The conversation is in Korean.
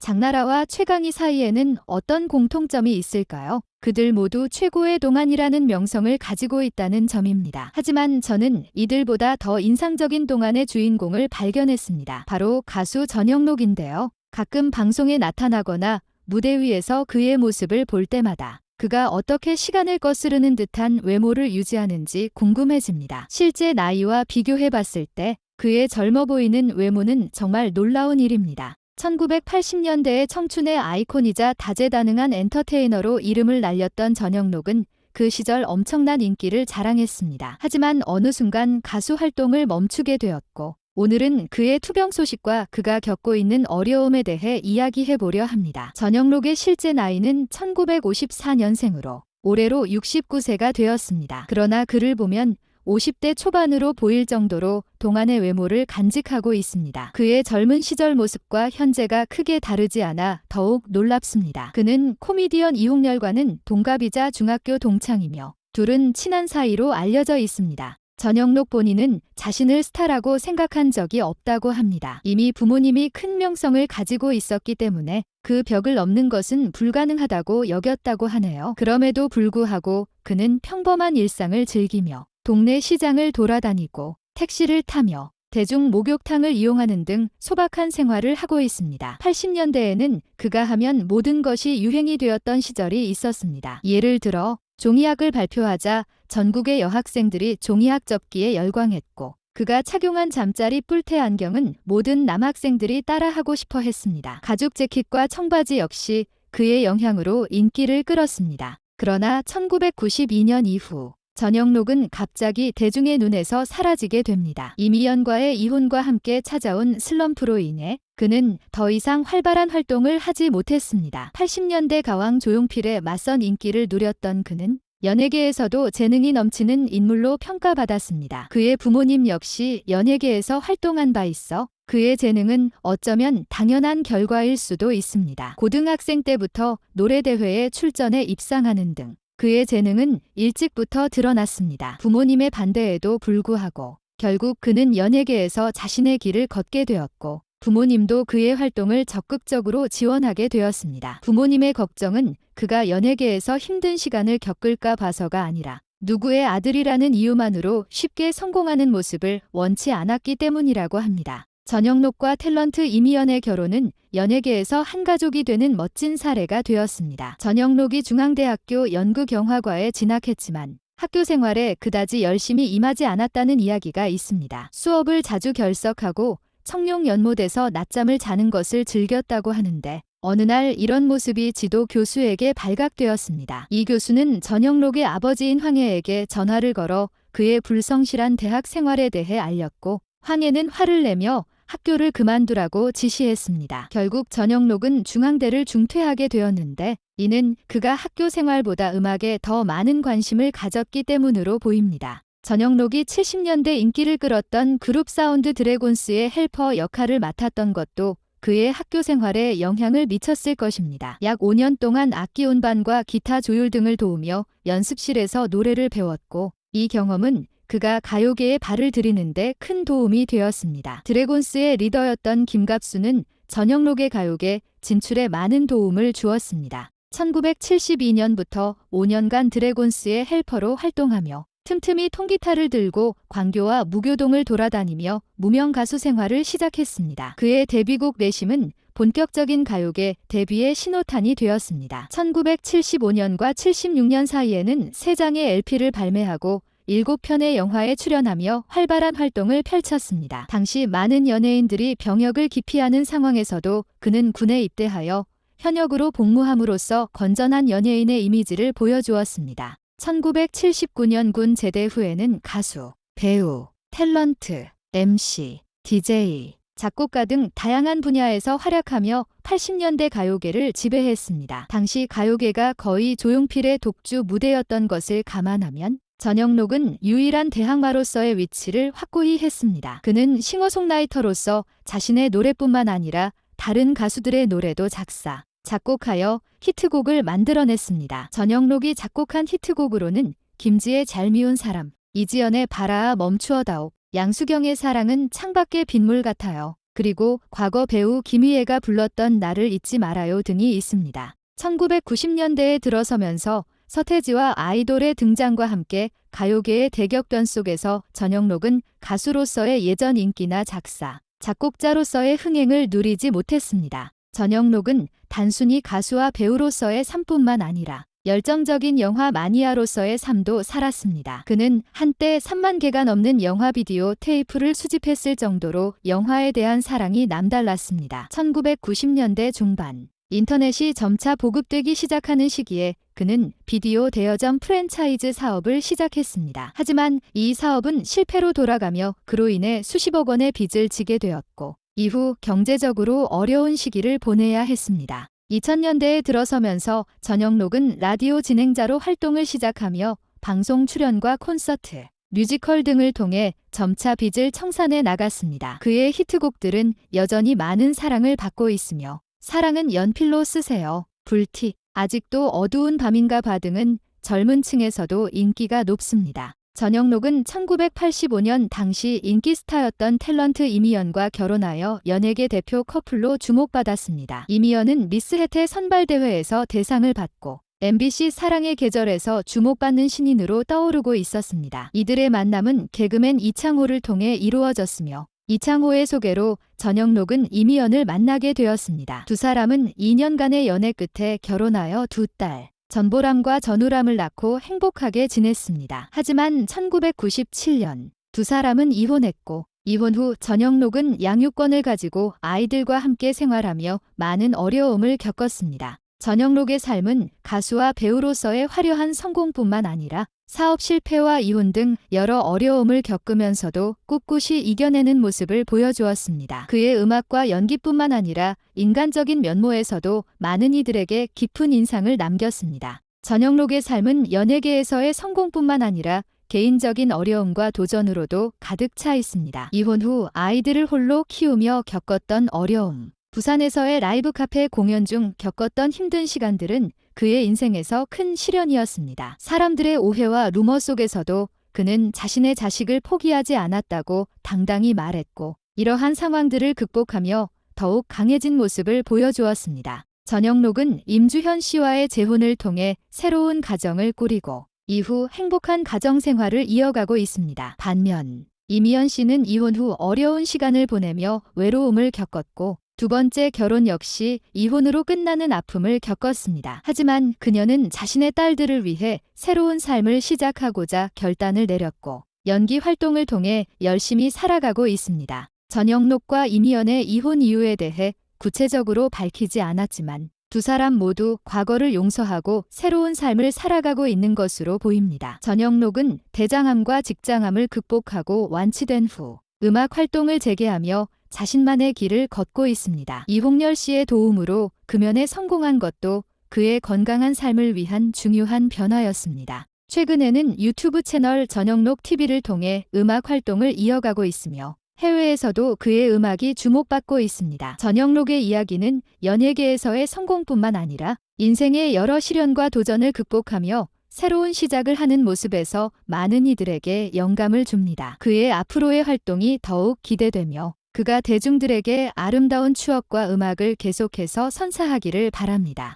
장나라와 최강희 사이에는 어떤 공통점이 있을까요? 그들 모두 최고의 동안이라는 명성을 가지고 있다는 점입니다. 하지만 저는 이들보다 더 인상적인 동안의 주인공을 발견했습니다. 바로 가수 전영록인데요. 가끔 방송에 나타나거나 무대 위에서 그의 모습을 볼 때마다 그가 어떻게 시간을 거스르는 듯한 외모를 유지하는지 궁금해집니다. 실제 나이와 비교해봤을 때 그의 젊어 보이는 외모는 정말 놀라운 일입니다. 1980년대의 청춘의 아이콘이자 다재다능한 엔터테이너로 이름을 날렸던 전영록은 그 시절 엄청난 인기를 자랑했습니다. 하지만 어느 순간 가수 활동을 멈추게 되었고, 오늘은 그의 투병 소식과 그가 겪고 있는 어려움에 대해 이야기해보려 합니다. 전영록의 실제 나이는 1954년생으로 올해로 69세가 되었습니다. 그러나 그를 보면 50대 초반으로 보일 정도로 동안의 외모를 간직하고 있습니다. 그의 젊은 시절 모습과 현재가 크게 다르지 않아 더욱 놀랍습니다. 그는 코미디언 이홍렬과는 동갑이자 중학교 동창이며 둘은 친한 사이로 알려져 있습니다. 전영록 본인은 자신을 스타라고 생각한 적이 없다고 합니다. 이미 부모님이 큰 명성을 가지고 있었기 때문에 그 벽을 넘는 것은 불가능하다고 여겼다고 하네요. 그럼에도 불구하고 그는 평범한 일상을 즐기며 동네 시장을 돌아다니고 택시를 타며 대중 목욕탕을 이용하는 등 소박한 생활을 하고 있습니다. 80년대에는 그가 하면 모든 것이 유행이 되었던 시절이 있었습니다. 예를 들어 종이학을 발표하자 전국의 여학생들이 종이학 접기에 열광했고, 그가 착용한 잠자리 뿔테 안경은 모든 남학생들이 따라하고 싶어 했습니다. 가죽 재킷과 청바지 역시 그의 영향으로 인기를 끌었습니다. 그러나 1992년 이후 전영록은 갑자기 대중의 눈에서 사라지게 됩니다. 이미연과의 이혼과 함께 찾아온 슬럼프로 인해 그는 더 이상 활발한 활동을 하지 못했습니다. 80년대 가왕 조용필의 맞선 인기를 누렸던 그는 연예계에서도 재능이 넘치는 인물로 평가받았습니다. 그의 부모님 역시 연예계에서 활동한 바 있어 그의 재능은 어쩌면 당연한 결과일 수도 있습니다. 고등학생 때부터 노래대회에 출전해 입상하는 등 그의 재능은 일찍부터 드러났습니다. 부모님의 반대에도 불구하고 결국 그는 연예계에서 자신의 길을 걷게 되었고, 부모님도 그의 활동을 적극적으로 지원하게 되었습니다. 부모님의 걱정은 그가 연예계에서 힘든 시간을 겪을까 봐서가 아니라 누구의 아들이라는 이유만으로 쉽게 성공하는 모습을 원치 않았기 때문이라고 합니다. 전영록과 탤런트 이미연의 결혼은 연예계에서 한 가족이 되는 멋진 사례가 되었습니다. 전영록이 중앙대학교 연극영화과에 진학했지만 학교 생활에 그다지 열심히 임하지 않았다는 이야기가 있습니다. 수업을 자주 결석하고 청룡 연못에서 낮잠을 자는 것을 즐겼다고 하는데, 어느 날 이런 모습이 지도 교수에게 발각되었습니다. 이 교수는 전영록의 아버지인 황해에게 전화를 걸어 그의 불성실한 대학 생활에 대해 알렸고, 황해는 화를 내며 학교를 그만두라고 지시했습니다. 결국 전영록은 중앙대를 중퇴하게 되었는데, 이는 그가 학교 생활보다 음악에 더 많은 관심을 가졌기 때문으로 보입니다. 전영록이 70년대 인기를 끌었던 그룹 사운드 드래곤스의 헬퍼 역할을 맡았던 것도 그의 학교 생활에 영향을 미쳤을 것입니다. 약 5년 동안 악기 운반과 기타 조율 등을 도우며 연습실에서 노래를 배웠고, 이 경험은 그가 가요계에 발을 들이는데 큰 도움이 되었습니다. 드래곤스의 리더였던 김갑수는 전영록의 가요계 진출에 많은 도움을 주었습니다. 1972년부터 5년간 드래곤스의 헬퍼로 활동하며 틈틈이 통기타를 들고 광교와 무교동을 돌아다니며 무명 가수 생활을 시작했습니다. 그의 데뷔곡 내심은 본격적인 가요계 데뷔의 신호탄이 되었습니다. 1975년과 76년 사이에는 3장의 LP를 발매하고 7편의 영화에 출연하며 활발한 활동을 펼쳤습니다. 당시 많은 연예인들이 병역을 기피하는 상황에서도 그는 군에 입대하여 현역으로 복무함으로써 건전한 연예인의 이미지를 보여주었습니다. 1979년 군 제대 후에는 가수, 배우, 탤런트, MC, DJ, 작곡가 등 다양한 분야에서 활약하며 80년대 가요계를 지배했습니다. 당시 가요계가 거의 조용필의 독주 무대였던 것을 감안하면 전영록은 유일한 대항마로서의 위치를 확고히 했습니다. 그는 싱어송라이터로서 자신의 노래뿐만 아니라 다른 가수들의 노래도 작사, 작곡하여 히트곡을 만들어냈습니다. 전영록이 작곡한 히트곡으로는 김지의 잘 미운 사람, 이지연의 바라아 멈추어다오, 양수경의 사랑은 창밖의 빗물 같아요, 그리고 과거 배우 김희애가 불렀던 나를 잊지 말아요 등이 있습니다. 1990년대에 들어서면서 서태지와 아이돌의 등장과 함께 가요계의 대격변 속에서 전영록은 가수로서의 예전 인기나 작사, 작곡자로서의 흥행을 누리지 못했습니다. 전영록은 단순히 가수와 배우로서의 삶뿐만 아니라 열정적인 영화 마니아로서의 삶도 살았습니다. 그는 한때 3만 개가 넘는 영화 비디오 테이프를 수집했을 정도로 영화에 대한 사랑이 남달랐습니다. 1990년대 중반 인터넷이 점차 보급되기 시작하는 시기에 그는 비디오 대여점 프랜차이즈 사업을 시작했습니다. 하지만 이 사업은 실패로 돌아가며 그로 인해 수십억 원의 빚을 지게 되었고 이후 경제적으로 어려운 시기를 보내야 했습니다. 2000년대에 들어서면서 전영록은 라디오 진행자로 활동을 시작하며 방송 출연과 콘서트, 뮤지컬 등을 통해 점차 빚을 청산해 나갔습니다. 그의 히트곡들은 여전히 많은 사랑을 받고 있으며 사랑은 연필로 쓰세요, 불티, 아직도 어두운 밤인가 봐 등은 젊은 층에서도 인기가 높습니다. 전영록은 1985년 당시 인기 스타였던 탤런트 이미연과 결혼하여 연예계 대표 커플로 주목받았습니다. 이미연은 미스 혜태 선발대회에서 대상을 받고 MBC 사랑의 계절에서 주목받는 신인으로 떠오르고 있었습니다. 이들의 만남은 개그맨 이창호를 통해 이루어졌으며 이창호의 소개로 전영록은 이미연을 만나게 되었습니다. 두 사람은 2년간의 연애 끝에 결혼하여 두 딸, 전보람과 전우람을 낳고 행복하게 지냈습니다. 하지만 1997년 두 사람은 이혼했고 이혼 후 전영록은 양육권을 가지고 아이들과 함께 생활하며 많은 어려움을 겪었습니다. 전영록의 삶은 가수와 배우로서의 화려한 성공뿐만 아니라 사업 실패와 이혼 등 여러 어려움을 겪으면서도 꿋꿋이 이겨내는 모습을 보여주었습니다. 그의 음악과 연기뿐만 아니라 인간적인 면모에서도 많은 이들에게 깊은 인상을 남겼습니다. 전영록의 삶은 연예계에서의 성공뿐만 아니라 개인적인 어려움과 도전으로도 가득 차 있습니다. 이혼 후 아이들을 홀로 키우며 겪었던 어려움, 부산에서의 라이브 카페 공연 중 겪었던 힘든 시간들은 그의 인생에서 큰 시련이었습니다. 사람들의 오해와 루머 속에서도 그는 자신의 자식을 포기하지 않았다고 당당히 말했고 이러한 상황들을 극복하며 더욱 강해진 모습을 보여주었습니다. 전영록은 임주현 씨와의 재혼을 통해 새로운 가정을 꾸리고 이후 행복한 가정 생활을 이어가고 있습니다. 반면 이미연 씨는 이혼 후 어려운 시간을 보내며 외로움을 겪었고 두 번째 결혼 역시 이혼으로 끝나는 아픔을 겪었습니다. 하지만 그녀는 자신의 딸들을 위해 새로운 삶을 시작하고자 결단을 내렸고 연기 활동을 통해 열심히 살아가고 있습니다. 전영록과 이미연의 이혼 이유에 대해 구체적으로 밝히지 않았지만 두 사람 모두 과거를 용서하고 새로운 삶을 살아가고 있는 것으로 보입니다. 전영록은 대장암과 직장암을 극복하고 완치된 후 음악 활동을 재개하며 자신만의 길을 걷고 있습니다. 이홍렬 씨의 도움으로 금연에 성공한 것도 그의 건강한 삶을 위한 중요한 변화였습니다. 최근에는 유튜브 채널 전영록 TV를 통해 음악 활동을 이어가고 있으며 해외에서도 그의 음악이 주목받고 있습니다. 전영록의 이야기는 연예계에서의 성공뿐만 아니라 인생의 여러 시련과 도전을 극복하며 새로운 시작을 하는 모습에서 많은 이들에게 영감을 줍니다. 그의 앞으로의 활동이 더욱 기대되며 그가 대중들에게 아름다운 추억과 음악을 계속해서 선사하기를 바랍니다.